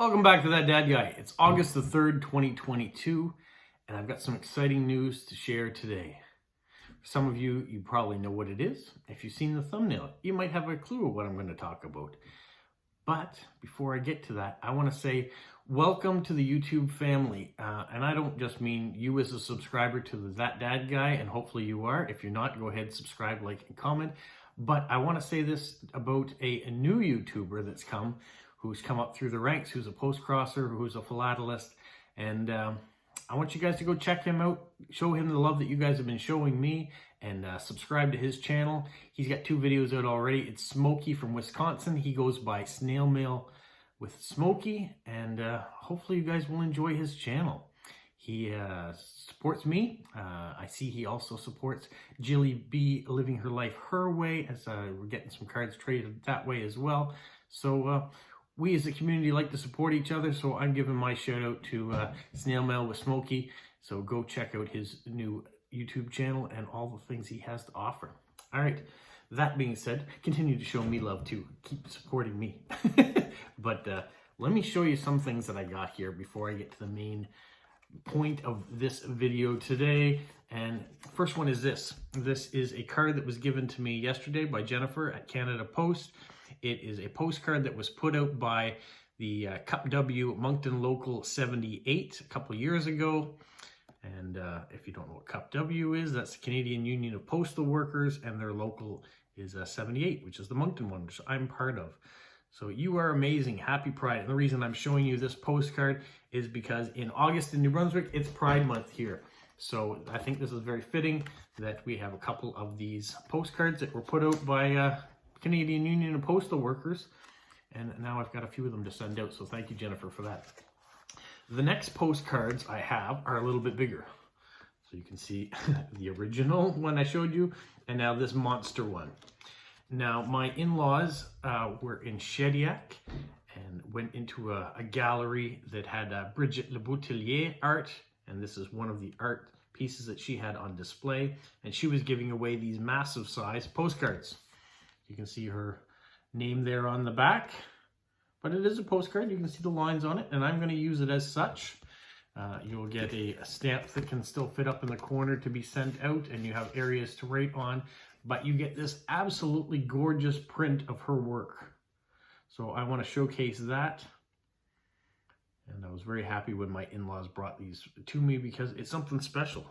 Welcome back to That Dad Guy. It's August the 3rd, 2022, and I've got some exciting news to share today. For some of you, you probably know what it is. If you've seen the thumbnail, you might have a clue of what I'm going to talk about. But before I get to that, I want to say welcome to the YouTube family. And I don't just mean you as a subscriber to the That Dad Guy, and hopefully you are. If you're not, go ahead, subscribe, like, and comment. But I want to say this about a new YouTuber who's come up through the ranks, who's a postcrosser, who's a philatelist, and I want you guys to go check him out, show him the love that you guys have been showing me, and subscribe to his channel. He's got 2 videos out already. It's Smokey from Wisconsin. He goes by Snail Mail with Smokey, and hopefully you guys will enjoy his channel. He supports me. I see he also supports Jilly B living her life her way, as we're getting some cards traded that way as well. So we as a community like to support each other, so I'm giving my shout out to Snail Mail with Smokey. So go check out his new YouTube channel and all the things he has to offer. All right, that being said, continue to show me love too. Keep supporting me. But let me show you some things that I got here before I get to the main point of this video today. And first one is this. This is a card that was given to me yesterday by Jennifer at Canada Post. It is a postcard that was put out by the CUPW Moncton Local 78 a couple years ago. And if you don't know what CUPW is, that's the Canadian Union of Postal Workers, and their local is 78, which is the Moncton one, which I'm part of. So you are amazing. Happy Pride. And the reason I'm showing you this postcard is because in August in New Brunswick, it's Pride Month here. So I think this is very fitting that we have a couple of these postcards that were put out by Canadian Union of Postal Workers, and now I've got a few of them to send out, so thank you, Jennifer, for that. The next postcards I have are a little bit bigger. So you can see the original one I showed you, and now this monster one. Now, my in-laws were in Shediac and went into a gallery that had Brigitte Le Boutelier art, and this is one of the art pieces that she had on display, and she was giving away these massive size postcards. You can see her name there on the back, but it is a postcard. You can see the lines on it, and I'm going to use it as such. You'll get a stamp that can still fit up in the corner to be sent out, and you have areas to write on, but you get this absolutely gorgeous print of her work. So I want to showcase that, and I was very happy when my in-laws brought these to me because it's something special.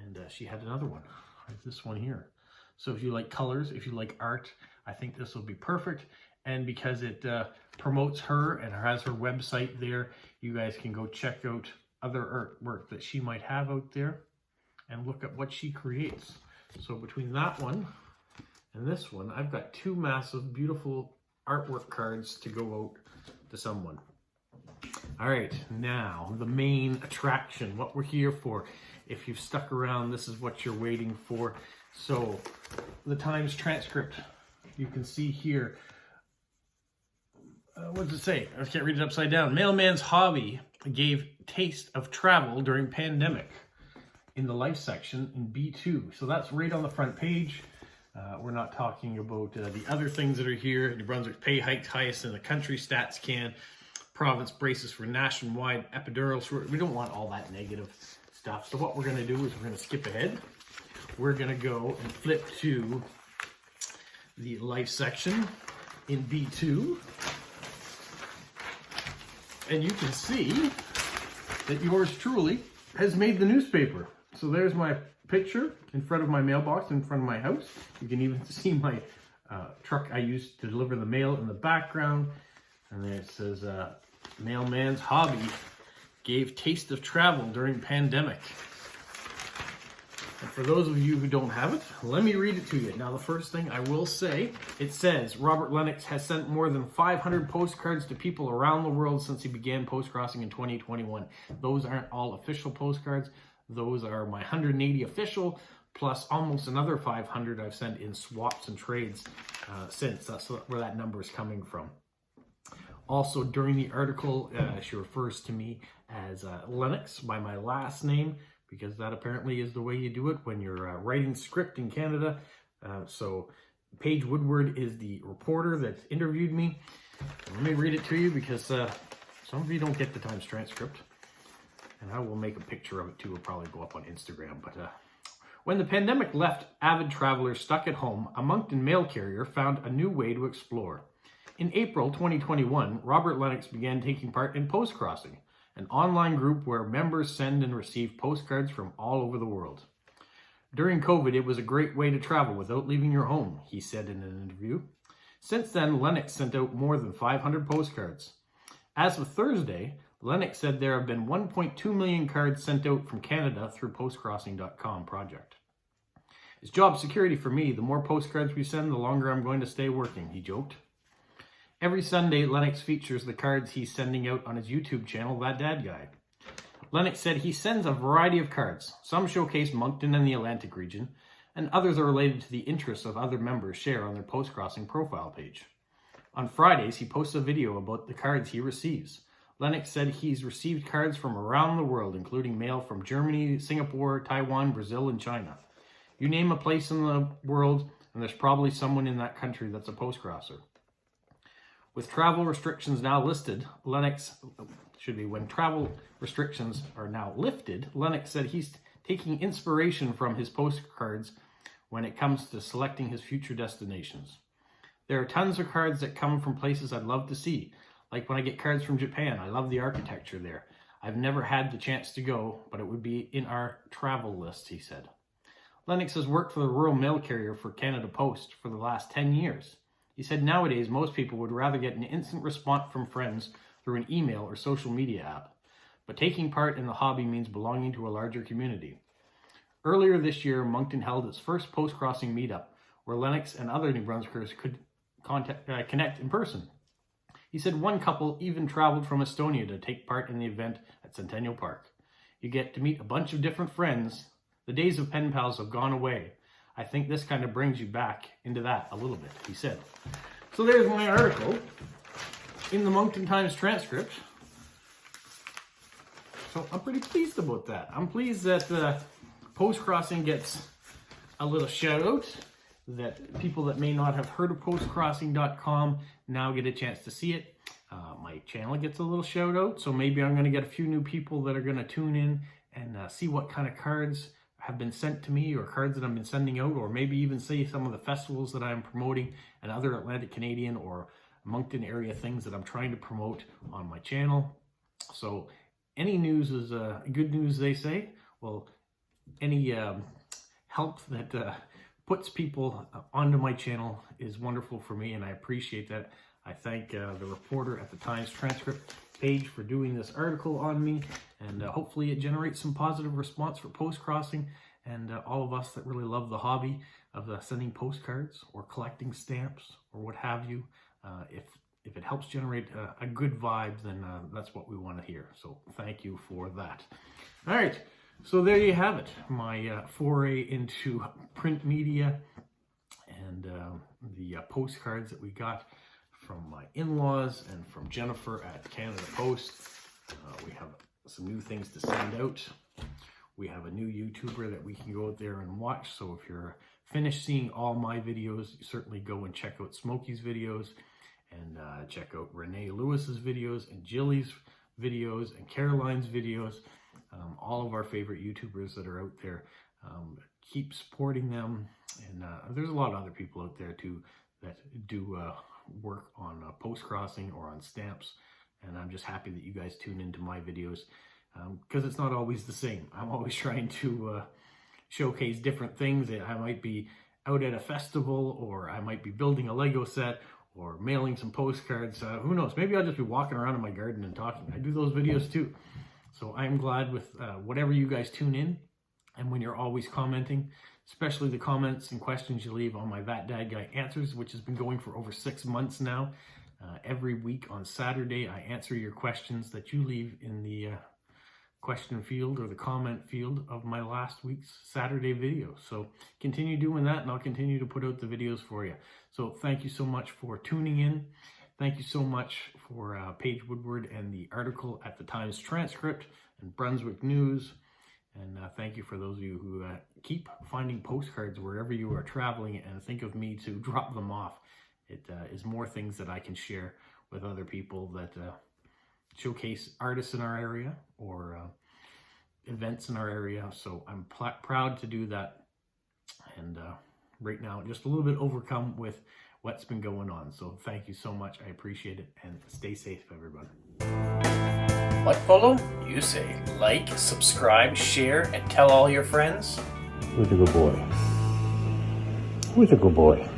And she had another one, like this one here. So if you like colors, if you like art, I think this will be perfect. And because it promotes her and has her website there, you guys can go check out other artwork that she might have out there and look at what she creates. So between that one and this one, I've got 2 massive, beautiful artwork cards to go out to someone. All right, now the main attraction, what we're here for. If you've stuck around, this is what you're waiting for. So the Times Transcript, you can see here, what does it say? I can't read it upside down. Mailman's hobby gave taste of travel during pandemic in the life section in B2. So that's right on the front page. We're not talking about the other things that are here. New Brunswick pay hiked highest in the country, stats can. Province braces for nationwide epidurals. We don't want all that negative stuff. So what we're going to do is we're going to skip ahead. We're going to go and flip to the life section in B2. And you can see that yours truly has made the newspaper. So there's my picture in front of my mailbox in front of my house. You can even see my truck I used to deliver the mail in the background. And there it says, Mailman's hobby gave taste of travel during pandemic. And for those of you who don't have it, let me read it to you. Now, the first thing I will say, it says, Robert Lennox has sent more than 500 postcards to people around the world since he began postcrossing in 2021. Those aren't all official postcards. Those are my 180 official, plus almost another 500 I've sent in swaps and trades since. That's where that number is coming from. Also, during the article, she refers to me as Lennox by my last name, because that apparently is the way you do it when you're writing script in Canada. So Paige Woodward is the reporter that interviewed me. Let me read it to you because Some of you don't get the Times Transcript, and I will make a picture of it too. It'll probably go up on Instagram. But when the pandemic left avid travelers stuck at home, a Moncton mail carrier found a new way to explore. In April 2021, Robert Lennox began taking part in Postcrossing, an online group where members send and receive postcards from all over the world. During COVID, it was a great way to travel without leaving your home, he said in an interview. Since then, Lennox sent out more than 500 postcards. As of Thursday, Lennox said there have been 1.2 million cards sent out from Canada through postcrossing.com project. It's job security for me. The more postcards we send, the longer I'm going to stay working, he joked. Every Sunday, Lennox features the cards he's sending out on his YouTube channel, That Dad Guy. Lennox said he sends a variety of cards. Some showcase Moncton and the Atlantic region, and others are related to the interests of other members share on their Postcrossing profile page. On Fridays, he posts a video about the cards he receives. Lennox said he's received cards from around the world, including mail from Germany, Singapore, Taiwan, Brazil, and China. You name a place in the world, and there's probably someone in that country that's a postcrosser. With travel restrictions now listed, when travel restrictions are now lifted, Lennox said he's taking inspiration from his postcards when it comes to selecting his future destinations. There are tons of cards that come from places I'd love to see. Like when I get cards from Japan, I love the architecture there. I've never had the chance to go, but it would be in our travel list, he said. Lennox has worked for the rural mail carrier for Canada Post for the last 10 years. He said nowadays most people would rather get an instant response from friends through an email or social media app. But taking part in the hobby means belonging to a larger community. Earlier this year, Moncton held its first Postcrossing meetup, where Lennox and other New Brunswickers could connect in person. He said one couple even traveled from Estonia to take part in the event at Centennial Park. You get to meet a bunch of different friends. The days of pen pals have gone away. I think this kind of brings you back into that a little bit, he said. So there's my article in the Moncton Times Transcript. So I'm pretty pleased about that. I'm pleased that Postcrossing gets a little shout out, that people that may not have heard of postcrossing.com now get a chance to see it. My channel gets a little shout out, so maybe I'm going to get a few new people that are going to tune in and see what kind of cards have been sent to me, or cards that I've been sending out, or maybe even see some of the festivals that I'm promoting and other Atlantic Canadian or Moncton area things that I'm trying to promote on my channel. So any news is good news, they say. Well, any help that puts people onto my channel is wonderful for me, and I appreciate that. I thank the reporter at the Times Transcript page for doing this article on me, and hopefully it generates some positive response for Postcrossing and all of us that really love the hobby of sending postcards or collecting stamps or what have you. If it helps generate a good vibe, then that's what we want to hear. So thank you for that. All right, so there you have it, my foray into print media and the postcards that we got from my in-laws and from Jennifer at Canada Post. We have some new things to send out. We have a new YouTuber that we can go out there and watch. So if you're finished seeing all my videos, certainly go and check out Smokey's videos, and check out Renee Lewis's videos, and Jilly's videos, and Caroline's videos. All of our favorite YouTubers that are out there. Keep supporting them. And there's a lot of other people out there too that do work on postcrossing or on stamps, and I'm just happy that you guys tune into my videos, because it's not always the same. I'm always trying to showcase different things. I might be out at a festival, or I might be building a Lego set, or mailing some postcards. Who knows? Maybe I'll just be walking around in my garden and talking. I do those videos too. So I'm glad with whatever you guys tune in, and when you're always commenting, especially the comments and questions you leave on my That Dad Guy Answers, which has been going for over 6 months now. Every week on Saturday, I answer your questions that you leave in the question field or the comment field of my last week's Saturday video. So continue doing that, and I'll continue to put out the videos for you. So thank you so much for tuning in. Thank you so much for Paige Woodward and the article at the Times Transcript and Brunswick News. And thank you for those of you who keep finding postcards wherever you are traveling, and think of me to drop them off. It is more things that I can share with other people that showcase artists in our area or events in our area. So I'm proud to do that. And right now, just a little bit overcome with what's been going on. So thank you so much. I appreciate it. And stay safe, everybody. What, Polo? You say like, subscribe, share, and tell all your friends. Who's a good boy? Who's a good boy?